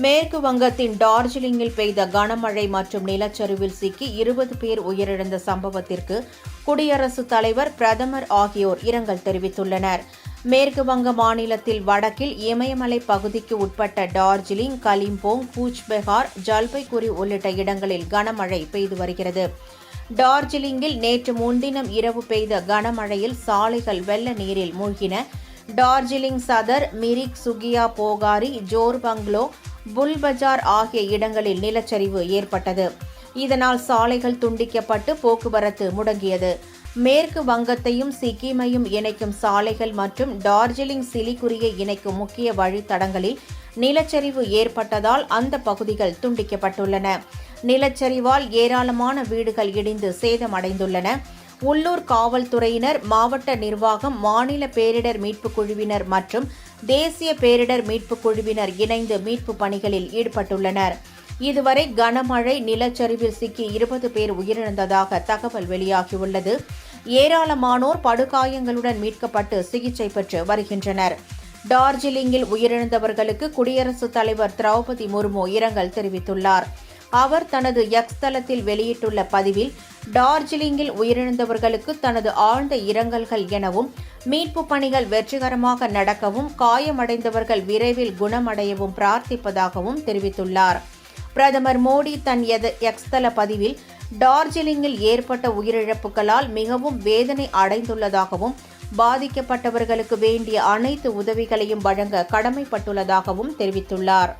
மேற்கு வங்கத்தின் டார்ஜிலிங்கில் பெய்த கனமழை மற்றும் நிலச்சரிவில் சிக்கி 20 பேர் உயிரிழந்த சம்பவத்திற்கு குடியரசுத் தலைவர், பிரதமர் ஆகியோர் இரங்கல் தெரிவித்துள்ளனர். மேற்கு வங்க மாநிலத்தில் வடக்கில் இமயமலை பகுதிக்கு உட்பட்ட டார்ஜிலிங், கலிம்போங், கூச்பெஹார், ஜல்பைகுரி உள்ளிட்ட இடங்களில் கனமழை பெய்து வருகிறது. டார்ஜிலிங்கில் நேற்று முன்தினம் இரவு பெய்த கனமழையில் சாலைகள் வெள்ள நீரில் மூழ்கின. டார்ஜிலிங் சதர், மிரிக், சுகியா, போகாரி, ஜோர்பங்லோ, புல்பஜார் ஆகிய இடங்களில் நிலச்சரிவு ஏற்பட்டது. இதனால் சாலைகள் துண்டிக்கப்பட்டு போக்குவரத்து முடங்கியது. மேற்கு வங்கத்தையும் சிக்கிமையும் இணைக்கும் சாலைகள் மற்றும் டார்ஜிலிங் சிலிகுரியை இணைக்கும் முக்கிய வழித்தடங்களில் நிலச்சரிவு ஏற்பட்டதால் அந்த பகுதிகள் துண்டிக்கப்பட்டுள்ளன. நிலச்சரிவால் ஏராளமான வீடுகள் இடிந்து சேதமடைந்துள்ளன. உள்ளூர் காவல்துறையினர், மாவட்ட நிர்வாகம், மாநில பேரிடர் மீட்புக் குழுவினர் மற்றும் தேசிய பேரிடர் மீட்புக் குழுவினர் இணைந்து மீட்புப் பணிகளில் ஈடுபட்டுள்ளனர். இதுவரை கனமழை, நிலச்சரிவில் சிக்கி 20 பேர் உயிரிழந்ததாக தகவல் வெளியாகியுள்ளது. ஏராளமானோர் படுகாயங்களுடன் மீட்கப்பட்டு சிகிச்சை பெற்று வருகின்றனர். டார்ஜிலிங்கில் உயிரிழந்தவர்களுக்கு குடியரசுத் தலைவர் திரௌபதி முர்மு இரங்கல் தெரிவித்துள்ளார். அவர் தனது எக்ஸ் தளத்தில் வெளியிட்டுள்ள பதிவில், டார்ஜிலிங்கில் உயிரிழந்தவர்களுக்கு தனது ஆழ்ந்த இரங்கல்கள் எனவும், மீட்புப் பணிகள் வெற்றிகரமாக நடக்கவும், காயமடைந்தவர்கள் விரைவில் குணமடையவும் பிரார்த்திப்பதாகவும் தெரிவித்துள்ளார். பிரதமர் மோடி தன் எக்ஸ் தள பதிவில், டார்ஜிலிங்கில் ஏற்பட்ட உயிரிழப்புகளால் மிகவும் வேதனை அடைந்துள்ளதாகவும், பாதிக்கப்பட்டவர்களுக்கு வேண்டிய அனைத்து உதவிகளையும் வழங்க கடமைப்பட்டுள்ளதாகவும் தெரிவித்துள்ளார்.